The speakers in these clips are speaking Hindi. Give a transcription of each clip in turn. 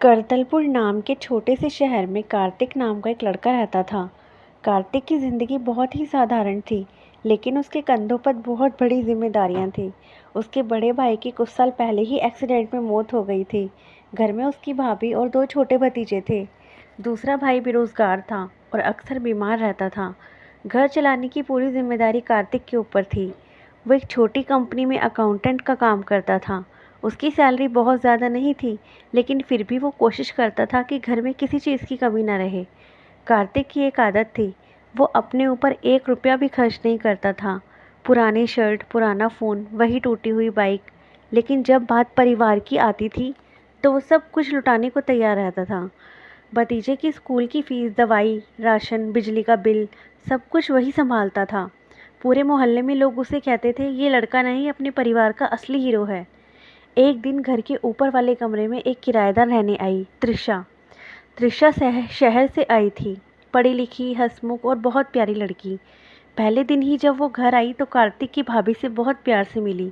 करतलपुर नाम के छोटे से शहर में कार्तिक नाम का एक लड़का रहता था। कार्तिक की ज़िंदगी बहुत ही साधारण थी, लेकिन उसके कंधों पर बहुत बड़ी जिम्मेदारियां थीं। उसके बड़े भाई की कुछ साल पहले ही एक्सीडेंट में मौत हो गई थी। घर में उसकी भाभी और दो छोटे भतीजे थे। दूसरा भाई बेरोजगार था और अक्सर बीमार रहता था। घर चलाने की पूरी जिम्मेदारी कार्तिक के ऊपर थी। वो एक छोटी कंपनी में अकाउंटेंट का काम करता था। उसकी सैलरी बहुत ज़्यादा नहीं थी, लेकिन फिर भी वो कोशिश करता था कि घर में किसी चीज़ की कमी ना रहे। कार्तिक की एक आदत थी, वो अपने ऊपर 1 रुपया भी खर्च नहीं करता था। पुरानी शर्ट, पुराना फ़ोन, वही टूटी हुई बाइक। लेकिन जब बात परिवार की आती थी तो वो सब कुछ लुटाने को तैयार रहता था। भतीजे की स्कूल की फ़ीस, दवाई, राशन, बिजली का बिल, सब कुछ वही संभालता था। पूरे मोहल्ले में लोग उसे कहते थे, ये लड़का नहीं, अपने परिवार का असली हीरो है। एक दिन घर के ऊपर वाले कमरे में एक किराएदार रहने आई, त्रिशा। त्रिशा शहर से आई थी। पढ़ी लिखी, हंसमुख और बहुत प्यारी लड़की। पहले दिन ही जब वो घर आई तो कार्तिक की भाभी से बहुत प्यार से मिली।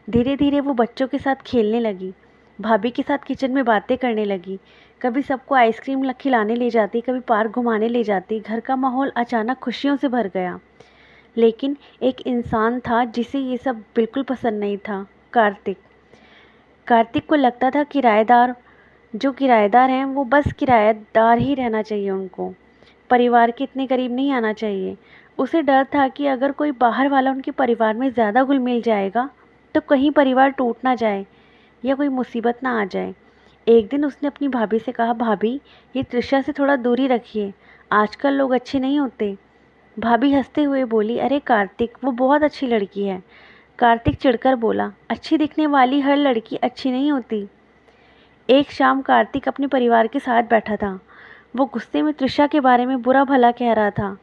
धीरे धीरे वो बच्चों के साथ खेलने लगी, भाभी के साथ किचन में बातें करने लगी। कभी सबको आइसक्रीम खिलाने ले जाती, कभी पार्क घुमाने ले जाती। घर का माहौल अचानक खुशियों से भर गया। लेकिन एक इंसान था जिसे ये सब बिल्कुल पसंद नहीं था, कार्तिक। कार्तिक को लगता था जो किराएदार हैं वो बस किराएदार ही रहना चाहिए, उनको परिवार के इतने करीब नहीं आना चाहिए। उसे डर था कि अगर कोई बाहर वाला उनके परिवार में ज़्यादा घुल मिल जाएगा तो कहीं परिवार टूट ना जाए या कोई मुसीबत ना आ जाए। एक दिन उसने अपनी भाभी से कहा, भाभी, ये त्रिशा से थोड़ा दूरी रखिए, आजकल लोग अच्छे नहीं होते। भाभी हंसते हुए बोली, अरे कार्तिक, वो बहुत अच्छी लड़की है। कार्तिक चिढ़कर बोला, अच्छी दिखने वाली हर लड़की अच्छी नहीं होती। एक शाम कार्तिक अपने परिवार के साथ बैठा था। वो गुस्से में त्रिशा के बारे में बुरा भला कह रहा था।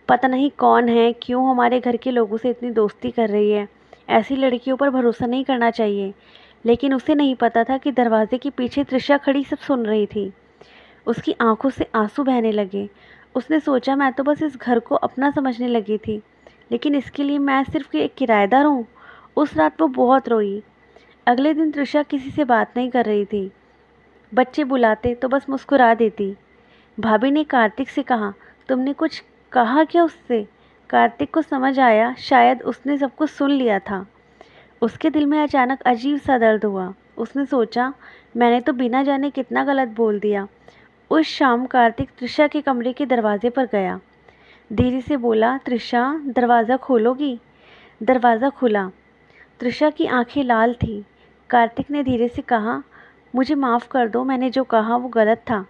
पता नहीं कौन है, क्यों हमारे घर के लोगों से इतनी दोस्ती कर रही है, ऐसी लड़कियों पर भरोसा नहीं करना चाहिए। लेकिन उसे नहीं पता था कि दरवाजे के पीछे त्रिशा खड़ी सब सुन रही थी। उसकी आंखों से आंसू बहने लगे। उसने सोचा, मैं तो बस इस घर को अपना समझने लगी थी, लेकिन इसके लिए मैं सिर्फ एक किराएदार हूँ। उस रात वो बहुत रोई। अगले दिन त्रिशा किसी से बात नहीं कर रही थी। बच्चे बुलाते तो बस मुस्कुरा देती। भाभी ने कार्तिक से कहा, तुमने कुछ कहा क्या उससे? कार्तिक को समझ आया शायद उसने सब कुछ सुन लिया था। उसके दिल में अचानक अजीब सा दर्द हुआ। उसने सोचा, मैंने तो बिना जाने कितना गलत बोल दिया। उस शाम कार्तिक त्रिशा के कमरे के दरवाजे पर गया। धीरे से बोला, त्रिशा, दरवाज़ा खोलोगी? दरवाज़ा खुला। त्रिशा की आंखें लाल थीं। कार्तिक ने धीरे से कहा, मुझे माफ़ कर दो, मैंने जो कहा वो गलत था।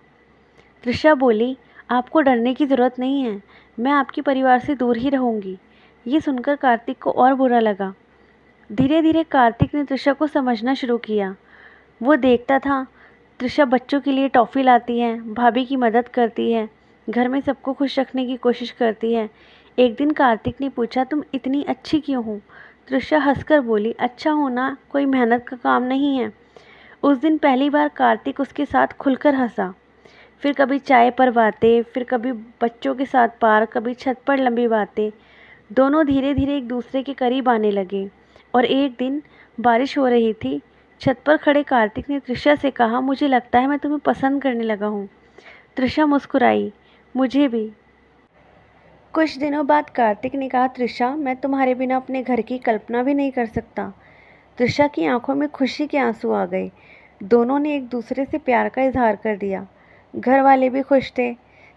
त्रिशा बोली, आपको डरने की ज़रूरत नहीं है, मैं आपके परिवार से दूर ही रहूँगी। ये सुनकर कार्तिक को और बुरा लगा। धीरे धीरे कार्तिक ने त्रिशा को समझना शुरू किया। वो देखता था, त्रिशा बच्चों के लिए टॉफ़ी लाती है, भाभी की मदद करती है, घर में सबको खुश रखने की कोशिश करती है। एक दिन कार्तिक ने पूछा, तुम इतनी अच्छी क्यों हो? त्रिशा हंसकर बोली, अच्छा होना कोई मेहनत का काम नहीं है। उस दिन पहली बार कार्तिक उसके साथ खुलकर हंसा। फिर कभी चाय पर बातें, फिर कभी बच्चों के साथ पार्क, कभी छत पर लंबी बातें। दोनों धीरे धीरे एक दूसरे के करीब आने लगे। और एक दिन बारिश हो रही थी। छत पर खड़े कार्तिक ने त्रिशा से कहा, मुझे लगता है मैं तुम्हें पसंद करने लगा हूँ। त्रिशा मुस्कुराई, मुझे भी। कुछ दिनों बाद कार्तिक ने कहा, त्रिशा, मैं तुम्हारे बिना अपने घर की कल्पना भी नहीं कर सकता। त्रिशा की आंखों में खुशी के आंसू आ गए। दोनों ने एक दूसरे से प्यार का इजहार कर दिया। घर वाले भी खुश थे।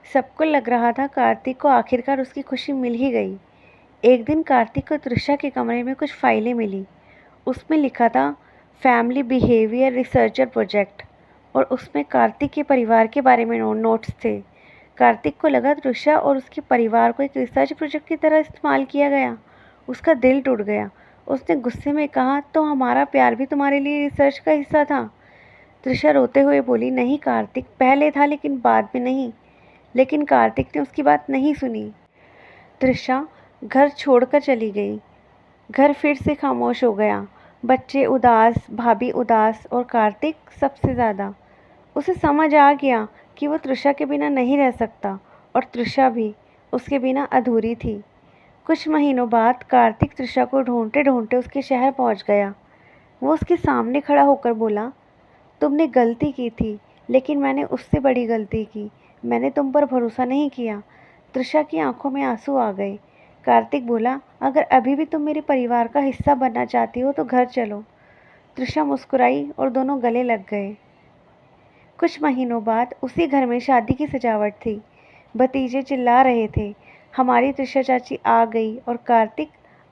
सबको लग रहा था कार्तिक को आखिरकार उसकी खुशी मिल ही गई। एक दिन कार्तिक को त्रिशा के कमरे में कुछ फाइलें मिली। उसमें लिखा था, फैमिली बिहेवियर रिसर्चर प्रोजेक्ट, और उसमें कार्तिक के परिवार के बारे में नोट्स थे। कार्तिक को लगा त्रिशा और उसके परिवार को एक रिसर्च प्रोजेक्ट की तरह इस्तेमाल किया गया। उसका दिल टूट गया। उसने गुस्से में कहा, तो हमारा प्यार भी तुम्हारे लिए रिसर्च का हिस्सा था? त्रिशा रोते हुए बोली, नहीं कार्तिक, पहले था लेकिन बाद में नहीं। लेकिन कार्तिक ने उसकी बात नहीं सुनी। त्रिशा घर छोड़कर चली गई। घर फिर से खामोश हो गया। बच्चे उदास, भाभी उदास और कार्तिक सबसे ज़्यादा। उसे समझ आ गया कि वो त्रिशा के बिना नहीं रह सकता, और त्रिशा भी उसके बिना अधूरी थी। कुछ महीनों बाद कार्तिक त्रिशा को ढूंढते ढूंढते उसके शहर पहुंच गया। वो उसके सामने खड़ा होकर बोला, तुमने गलती की थी, लेकिन मैंने उससे बड़ी गलती की। मैंने तुम पर भरोसा नहीं किया। तृषा की आंखों में आंसू आ गए। कार्तिक बोला, अगर अभी भी तुम मेरे परिवार का हिस्सा बनना चाहती हो तो घर चलो। तृषा मुस्कुराई और दोनों गले लग गए। कुछ महीनों बाद उसी घर में शादी की सजावट थी। भतीजे चिल्ला रहे थे, हमारी तृषा चाची आ गई। और कार्तिक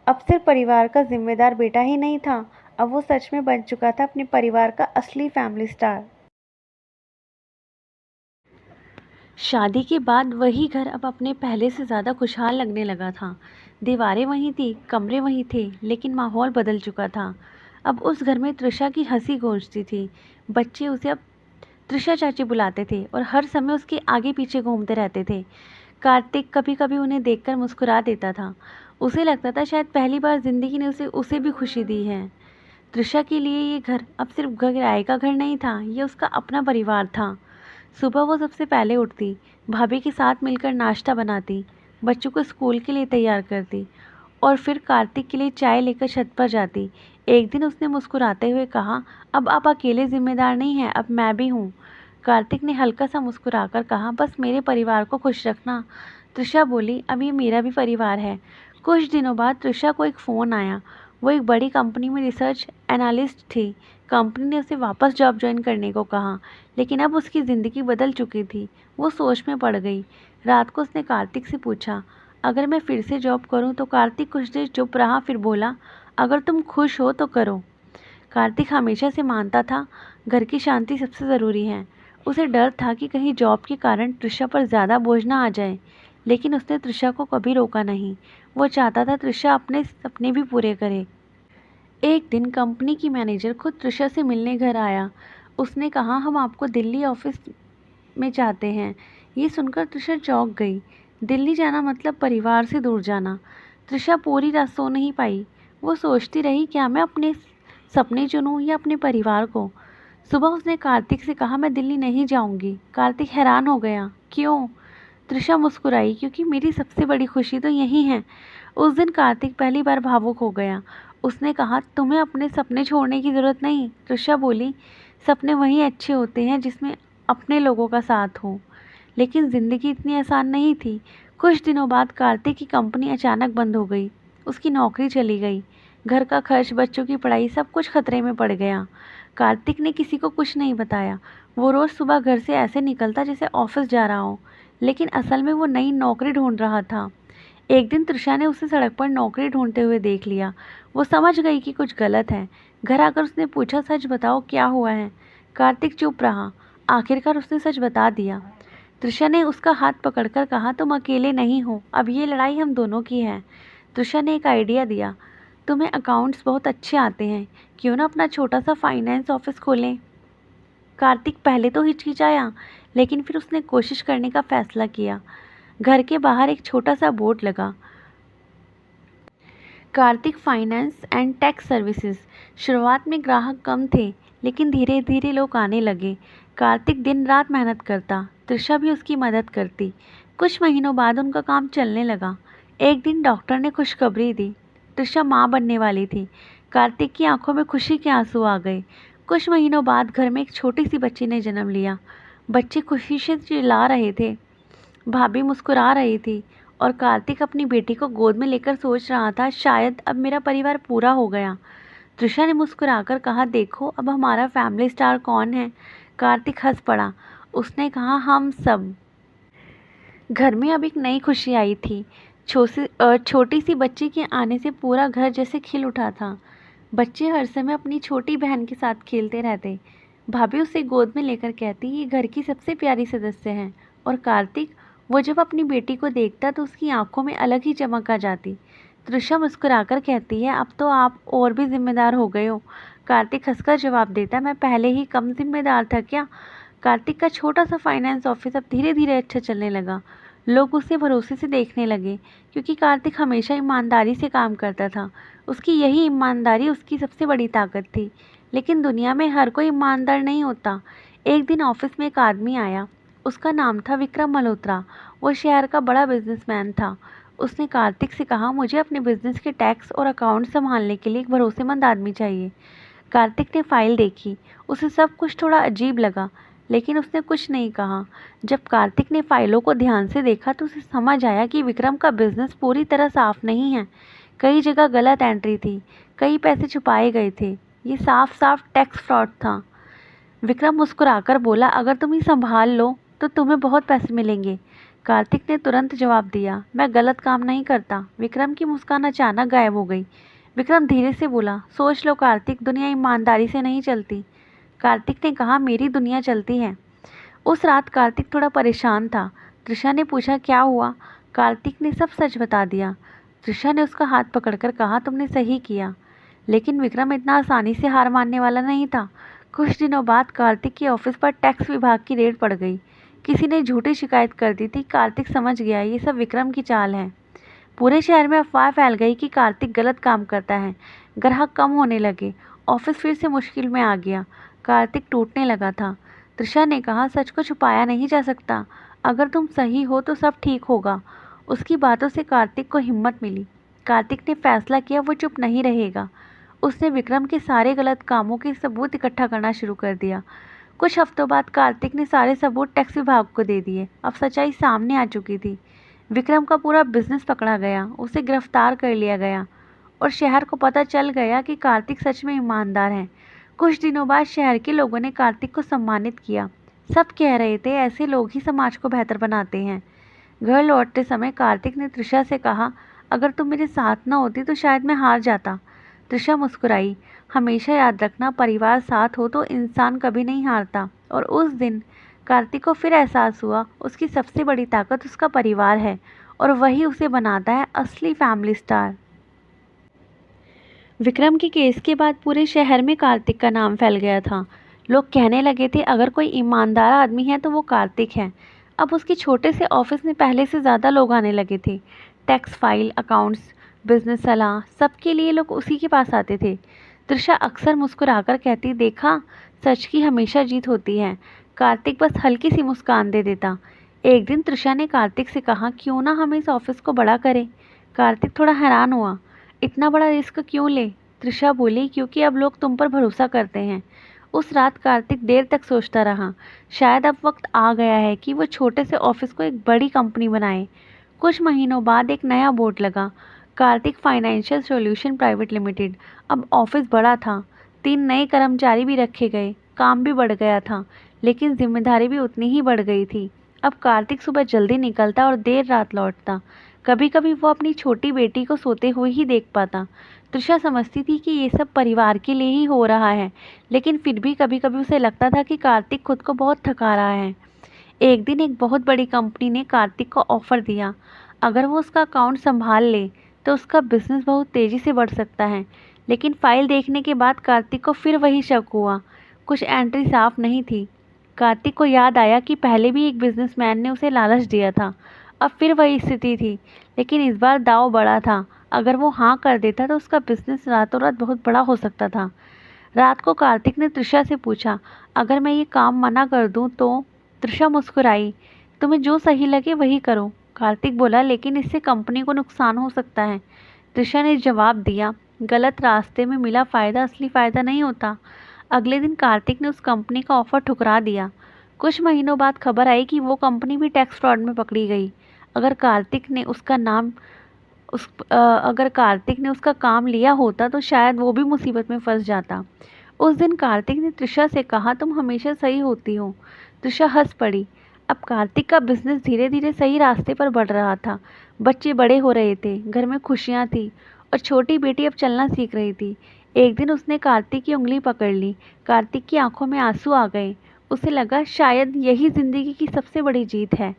अब सिर्फ परिवार का जिम्मेदार बेटा ही नहीं था, अब वो सच में बन चुका था अपने परिवार का असली फैमिली स्टार। शादी के बाद वही घर अब अपने पहले से ज़्यादा खुशहाल लगने लगा था। दीवारें वहीं थी, कमरे वहीं थे, लेकिन माहौल बदल चुका था। अब उस घर में तृषा की हंसी गूंजती थी। बच्चे उसे अब तृषा चाची बुलाते थे और हर समय उसके आगे पीछे घूमते रहते थे। कार्तिक कभी कभी उन्हें देखकर मुस्कुरा देता था। उसे लगता था शायद पहली बार जिंदगी ने उसे भी खुशी दी है। तृषा के लिए ये घर अब सिर्फ किराए का घर नहीं था, ये उसका अपना परिवार था। सुबह वो सबसे पहले उठती, भाभी के साथ मिलकर नाश्ता बनाती, बच्चों को स्कूल के लिए तैयार करती और फिर कार्तिक के लिए चाय लेकर छत पर जाती। एक दिन उसने मुस्कुराते हुए कहा, अब आप अकेले जिम्मेदार नहीं हैं, अब मैं भी हूँ। कार्तिक ने हल्का सा मुस्कुराकर कहा, बस मेरे परिवार को खुश रखना। तृषा बोली, अब ये मेरा भी परिवार है। कुछ दिनों बाद तृषा को एक फ़ोन आया। वो एक बड़ी कंपनी में रिसर्च एनालिस्ट थी। कंपनी ने उसे वापस जॉब ज्वाइन करने को कहा, लेकिन अब उसकी ज़िंदगी बदल चुकी थी। वो सोच में पड़ गई। रात को उसने कार्तिक से पूछा, अगर मैं फिर से जॉब करूं? तो कार्तिक कुछ देर चुप रहा, फिर बोला, अगर तुम खुश हो तो करो। कार्तिक हमेशा से मानता था घर की शांति सबसे ज़रूरी है। उसे डर था कि कहीं जॉब के कारण तृषा पर ज़्यादा बोझ ना आ जाए, लेकिन उसने तृषा को कभी रोका नहीं। वो चाहता था तृषा अपने सपने भी पूरे करे। एक दिन कंपनी की मैनेजर खुद तृषा से मिलने घर आया। उसने कहा, हम आपको दिल्ली ऑफिस में चाहते हैं। ये सुनकर तृषा चौंक गई। दिल्ली जाना मतलब परिवार से दूर जाना। तृषा पूरी रात सो नहीं पाई। वो सोचती रही, क्या मैं अपने सपने चुनूं या अपने परिवार को। सुबह उसने कार्तिक से कहा, मैं दिल्ली नहीं जाऊंगी। कार्तिक हैरान हो गया, क्यों? तृषा मुस्कुराई, क्योंकि मेरी सबसे बड़ी खुशी तो यही है। उस दिन कार्तिक पहली बार भावुक हो गया। उसने कहा, तुम्हें अपने सपने छोड़ने की ज़रूरत नहीं। तृषा बोली, सपने वही अच्छे होते हैं जिसमें अपने लोगों का साथ हो। लेकिन ज़िंदगी इतनी आसान नहीं थी। कुछ दिनों बाद कार्तिक की कंपनी अचानक बंद हो गई। उसकी नौकरी चली गई। घर का खर्च, बच्चों की पढ़ाई, सब कुछ खतरे में पड़ गया। कार्तिक ने किसी को कुछ नहीं बताया। वो रोज़ सुबह घर से ऐसे निकलता जैसे ऑफिस जा रहा हो, लेकिन असल में वो नई नौकरी ढूंढ रहा था। एक दिन तृषा ने उसे सड़क पर नौकरी ढूंढते हुए देख लिया। वो समझ गई कि कुछ गलत है। घर आकर उसने पूछा, सच बताओ क्या हुआ है? कार्तिक चुप रहा। आखिरकार उसने सच बता दिया। तृषा ने उसका हाथ पकड़कर कहा, तुम अकेले नहीं हो, अब ये लड़ाई हम दोनों की है। तृषा ने एक आइडिया दिया, तुम्हें अकाउंट्स बहुत अच्छे आते हैं, क्यों ना अपना छोटा सा फाइनेंस ऑफिस खोलें। कार्तिक पहले तो हिचकिचाया, लेकिन फिर उसने कोशिश करने का फैसला किया। घर के बाहर एक छोटा सा बोर्ड लगा, Kartik finance and tax services. शुरुआत में ग्राहक कम थे, लेकिन धीरे धीरे लोग आने लगे। कार्तिक दिन रात मेहनत करता, तृषा भी उसकी मदद करती। कुछ महीनों बाद उनका काम चलने लगा। एक दिन डॉक्टर ने खुशखबरी दी, तृषा माँ बनने वाली थी। कार्तिक की आंखों में खुशी के आंसू आ गए। कुछ महीनों बाद घर में एक छोटी सी बच्ची ने जन्म लिया। बच्चे खुशी से चिल्ला रहे थे, भाभी मुस्कुरा रही थी और कार्तिक अपनी बेटी को गोद में लेकर सोच रहा था, शायद अब मेरा परिवार पूरा हो गया। तृषा ने मुस्कुराकर कहा, देखो अब हमारा फैमिली स्टार कौन है? कार्तिक हंस पड़ा। उसने कहा, हम सब। घर में अब एक नई खुशी आई थी। छोटी सी बच्ची के आने से पूरा घर जैसे खिल उठा था। बच्चे हर समय अपनी छोटी बहन के साथ खेलते रहते। भाभी उसे गोद में लेकर कहती, ये घर की सबसे प्यारी सदस्य है। और कार्तिक, वो जब अपनी बेटी को देखता तो उसकी आंखों में अलग ही चमक आ जाती। तृषा मुस्कुराकर कहती है, अब तो आप और भी जिम्मेदार हो गए हो। कार्तिक हंसकर जवाब देता, मैं पहले ही कम जिम्मेदार था क्या? कार्तिक का छोटा सा फाइनेंस ऑफिस अब धीरे धीरे अच्छा चलने लगा। लोग उसे भरोसे से देखने लगे, क्योंकि कार्तिक हमेशा ईमानदारी से काम करता था। उसकी यही ईमानदारी उसकी सबसे बड़ी ताकत थी। लेकिन दुनिया में हर कोई ईमानदार नहीं होता। एक दिन ऑफिस में एक आदमी आया। उसका नाम था विक्रम मल्होत्रा। वो शहर का बड़ा बिजनेसमैन था। उसने कार्तिक से कहा, मुझे अपने बिजनेस के टैक्स और अकाउंट संभालने के लिए एक भरोसेमंद आदमी चाहिए। कार्तिक ने फाइल देखी। उसे सब कुछ थोड़ा अजीब लगा, लेकिन उसने कुछ नहीं कहा। जब कार्तिक ने फाइलों को ध्यान से देखा तो उसे समझ आया कि विक्रम का बिजनेस पूरी तरह साफ नहीं है। कई जगह गलत एंट्री थी, कई पैसे छुपाए गए थे। ये साफ साफ टैक्स फ्रॉड था। विक्रम मुस्कुराकर बोला, अगर तुम ये संभाल लो तो तुम्हें बहुत पैसे मिलेंगे। कार्तिक ने तुरंत जवाब दिया, मैं गलत काम नहीं करता। विक्रम की मुस्कान अचानक गायब हो गई। विक्रम धीरे से बोला, सोच लो कार्तिक, दुनिया ईमानदारी से नहीं चलती। कार्तिक ने कहा, मेरी दुनिया चलती है। उस रात कार्तिक थोड़ा परेशान था। त्रिशा ने पूछा, क्या हुआ? कार्तिक ने सब सच बता दिया। त्रिशा ने उसका हाथ पकड़कर कहा, तुमने सही किया। लेकिन विक्रम इतना आसानी से हार मानने वाला नहीं था। कुछ दिनों बाद कार्तिक के ऑफिस पर टैक्स विभाग की रेड पड़ गई। किसी ने झूठी शिकायत कर दी थी। कार्तिक समझ गया ये सब विक्रम की चाल है। पूरे शहर में अफवाह फैल गई कि कार्तिक गलत काम करता है। ग्राहक कम होने लगे। ऑफिस फिर से मुश्किल में आ गया। कार्तिक टूटने लगा था। त्रिशा ने कहा, सच को छुपाया नहीं जा सकता। अगर तुम सही हो तो सब ठीक होगा। उसकी बातों से कार्तिक को हिम्मत मिली। कार्तिक ने फैसला किया वो चुप नहीं रहेगा। उसने विक्रम के सारे गलत कामों के सबूत इकट्ठा करना शुरू कर दिया। कुछ हफ्तों बाद कार्तिक ने सारे सबूत टैक्स विभाग को दे दिए। अब सच्चाई सामने आ चुकी थी। विक्रम का पूरा बिजनेस पकड़ा गया, उसे गिरफ्तार कर लिया गया और शहर को पता चल गया कि कार्तिक सच में ईमानदार है। कुछ दिनों बाद शहर के लोगों ने कार्तिक को सम्मानित किया। सब कह रहे थे ऐसे लोग ही समाज को बेहतर बनाते हैं। घर लौटते समय कार्तिक ने त्रिशा से कहा, अगर तुम मेरे साथ ना होती तो शायद मैं हार जाता। त्रिशा मुस्कुराई, हमेशा याद रखना, परिवार साथ हो तो इंसान कभी नहीं हारता। और उस दिन कार्तिक को फिर एहसास हुआ उसकी सबसे बड़ी ताकत उसका परिवार है और वही उसे बनाता है असली फैमिली स्टार। विक्रम के केस के बाद पूरे शहर में कार्तिक का नाम फैल गया था। लोग कहने लगे थे अगर कोई ईमानदार आदमी है तो वो कार्तिक है। अब उसके छोटे से ऑफिस में पहले से ज़्यादा लोग आने लगे थे। टैक्स फाइल, अकाउंट्स, बिजनेस सलाह, सबके लिए लोग उसी के पास आते थे। त्रिशा अक्सर मुस्कुराकर कहती, देखा, सच की हमेशा जीत होती है। कार्तिक बस हल्की सी मुस्कान दे देता। एक दिन त्रिशा ने कार्तिक से कहा, क्यों ना हम इस ऑफिस को बड़ा करें। कार्तिक थोड़ा हैरान हुआ, इतना बड़ा रिस्क क्यों ले? त्रिशा बोली, क्योंकि अब लोग तुम पर भरोसा करते हैं। उस रात कार्तिक देर तक सोचता रहा। शायद अब वक्त आ गया है कि वो छोटे से ऑफिस को एक बड़ी कंपनी बनाए। कुछ महीनों बाद एक नया बोर्ड लगा, Kartik financial solution private limited. अब ऑफिस बड़ा था, 3 नए कर्मचारी भी रखे गए, काम भी बढ़ गया था, लेकिन जिम्मेदारी भी उतनी ही बढ़ गई थी। अब कार्तिक सुबह जल्दी निकलता और देर रात लौटता। कभी कभी वो अपनी छोटी बेटी को सोते हुए ही देख पाता। त्रिशा समझती थी कि ये सब परिवार के लिए ही हो रहा है, लेकिन फिर भी कभी कभी उसे लगता था कि कार्तिक खुद को बहुत थका रहा है। एक दिन एक बहुत बड़ी कंपनी ने कार्तिक को ऑफर दिया, अगर वो उसका अकाउंट संभाल ले तो उसका बिजनेस बहुत तेज़ी से बढ़ सकता है। लेकिन फाइल देखने के बाद कार्तिक को फिर वही शक हुआ, कुछ एंट्री साफ नहीं थी। कार्तिक को याद आया कि पहले भी एक बिजनेसमैन ने उसे लालच दिया था। अब फिर वही स्थिति थी, लेकिन इस बार दांव बड़ा था। अगर वो हाँ कर देता तो उसका बिजनेस रातों रात बहुत बड़ा हो सकता था। रात को कार्तिक ने त्रिशा से पूछा, अगर मैं ये काम मना कर दूं तो? त्रिशा मुस्कुराई, तुम्हें जो सही लगे वही करो। कार्तिक बोला, लेकिन इससे कंपनी को नुकसान हो सकता है। त्रिशा ने जवाब दिया, गलत रास्ते में मिला फ़ायदा असली फ़ायदा नहीं होता। अगले दिन कार्तिक ने उस कंपनी का ऑफ़र ठुकरा दिया। कुछ महीनों बाद खबर आई कि वो कंपनी भी टैक्स फ्रॉड में पकड़ी गई। अगर कार्तिक ने उसका काम लिया होता तो शायद वो भी मुसीबत में फंस जाता। उस दिन कार्तिक ने त्रिशा से कहा, तुम हमेशा सही होती हो। त्रिशा हंस पड़ी। अब कार्तिक का बिजनेस धीरे धीरे सही रास्ते पर बढ़ रहा था। बच्चे बड़े हो रहे थे, घर में खुशियाँ थी और छोटी बेटी अब चलना सीख रही थी। एक दिन उसने कार्तिक की उंगली पकड़ ली। कार्तिक की आंखों में आंसू आ गए। उसे लगा शायद यही जिंदगी की सबसे बड़ी जीत है।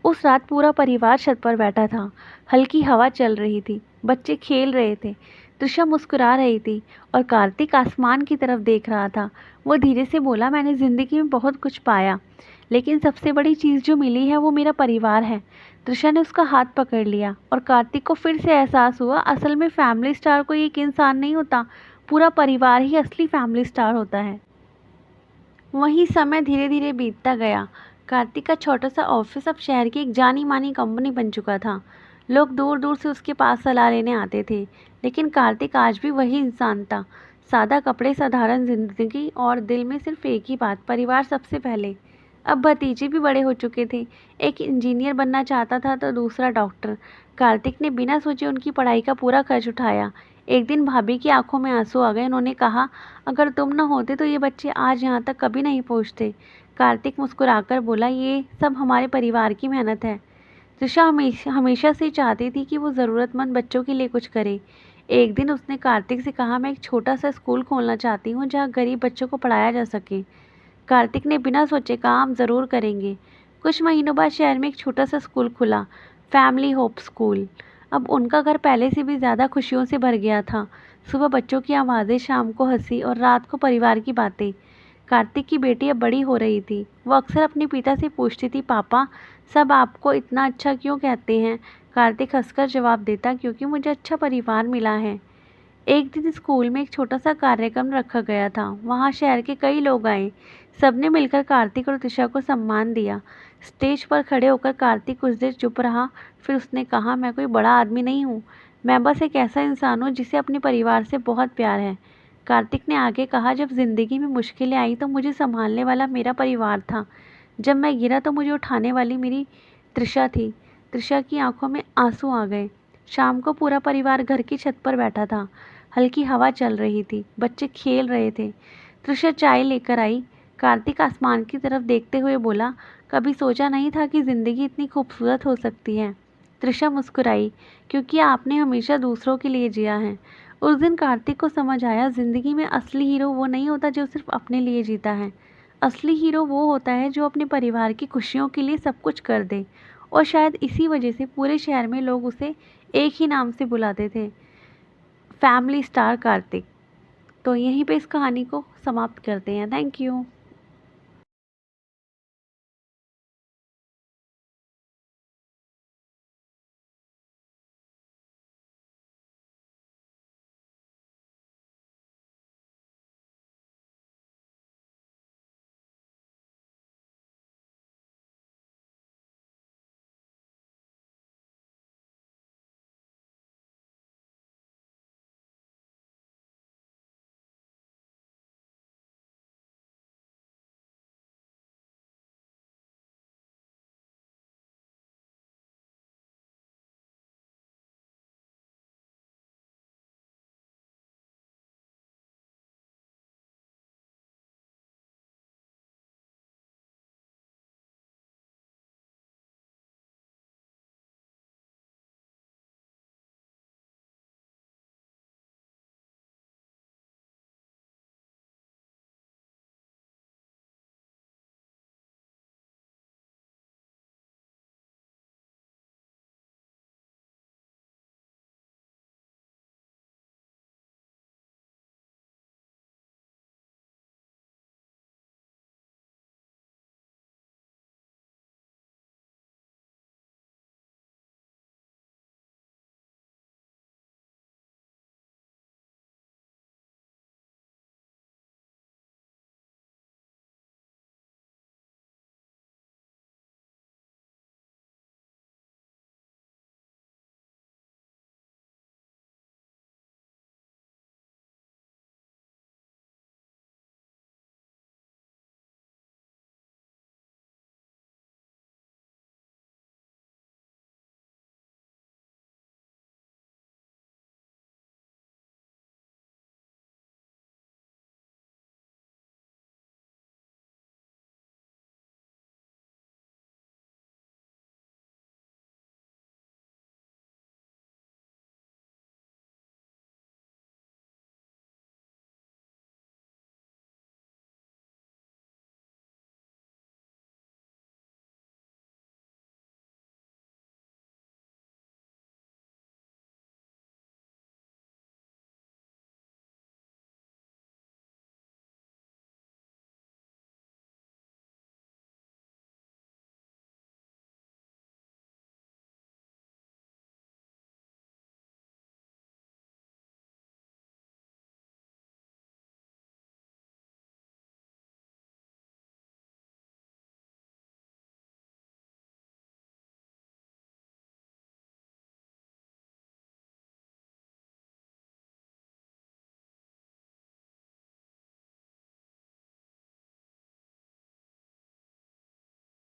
उस रात पूरा परिवार छत पर बैठा था। हल्की हवा चल रही थी, बच्चे खेल रहे थे, त्रिशा मुस्कुरा रही थी और कार्तिक आसमान की तरफ देख रहा था। वो धीरे से बोला, मैंने ज़िंदगी में बहुत कुछ पाया, लेकिन सबसे बड़ी चीज़ जो मिली है वो मेरा परिवार है। त्रिशा ने उसका हाथ पकड़ लिया और कार्तिक को फिर से एहसास हुआ, असल में फैमिली स्टार कोई एक इंसान नहीं होता, पूरा परिवार ही असली फैमिली स्टार होता है। वहीं समय धीरे धीरे बीतता गया। कार्तिक का छोटा सा ऑफिस अब शहर की एक जानी मानी कंपनी बन चुका था। लोग दूर दूर से उसके पास सलाह लेने आते थे, लेकिन कार्तिक आज भी वही इंसान था, सादा कपड़े, साधारण जिंदगी और दिल में सिर्फ एक ही बात, परिवार सबसे पहले। अब भतीजे भी बड़े हो चुके थे। एक इंजीनियर बनना चाहता था तो दूसरा डॉक्टर। कार्तिक ने बिना सोचे उनकी पढ़ाई का पूरा खर्च उठाया। एक दिन भाभी की आंखों में आंसू आ गए। उन्होंने कहा, अगर तुम न होते तो ये बच्चे आज यहाँ तक कभी नहीं पहुँचते। कार्तिक मुस्कुराकर बोला, ये सब हमारे परिवार की मेहनत है। त्रिशा हमेशा से चाहती थी कि वो ज़रूरतमंद बच्चों के लिए कुछ करे। एक दिन उसने कार्तिक से कहा, मैं एक छोटा सा स्कूल खोलना चाहती हूँ जहाँ गरीब बच्चों को पढ़ाया जा सके। कार्तिक ने बिना सोचे कहा, हम ज़रूर करेंगे। कुछ महीनों बाद शहर में एक छोटा सा स्कूल खुला, फैमिली होप स्कूल। अब उनका घर पहले से भी ज़्यादा खुशियों से भर गया था। सुबह बच्चों की आवाज़ें, शाम को हंसी और रात को परिवार की बातें। कार्तिक की बेटी अब बड़ी हो रही थी। वो अक्सर अपने पिता से पूछती थी, पापा सब आपको इतना अच्छा क्यों कहते हैं? कार्तिक हंसकर जवाब देता, क्योंकि मुझे अच्छा परिवार मिला है। एक दिन स्कूल में एक छोटा सा कार्यक्रम रखा गया था। वहाँ शहर के कई लोग आए। सबने मिलकर कार्तिक और त्रिशा को सम्मान दिया। स्टेज पर खड़े होकर कार्तिक कुछ देर चुप रहा। फिर उसने कहा, मैं कोई बड़ा आदमी नहीं हूँ, मैं बस एक ऐसा इंसान हूँ जिसे अपने परिवार से बहुत प्यार है। कार्तिक ने आगे कहा, जब जिंदगी में मुश्किलें आई तो मुझे संभालने वाला मेरा परिवार था। जब मैं गिरा तो मुझे उठाने वाली मेरी त्रिशा थी। त्रिशा की आंखों में आंसू आ गए। शाम को पूरा परिवार घर की छत पर बैठा था। हल्की हवा चल रही थी, बच्चे खेल रहे थे। त्रिशा चाय लेकर आई। कार्तिक आसमान की तरफ देखते हुए बोला, कभी सोचा नहीं था कि ज़िंदगी इतनी खूबसूरत हो सकती है। त्रिशा मुस्कुराई, क्योंकि आपने हमेशा दूसरों के लिए जिया है। उस दिन कार्तिक को समझ आया, ज़िंदगी में असली हीरो वो नहीं होता जो सिर्फ अपने लिए जीता है। असली हीरो वो होता है जो अपने परिवार की खुशियों के लिए सब कुछ कर दे। और शायद इसी वजह से पूरे शहर में लोग उसे एक ही नाम से बुलाते थे, फैमिली स्टार कार्तिक। तो यहीं पे इस कहानी को समाप्त करते हैं। Thank you.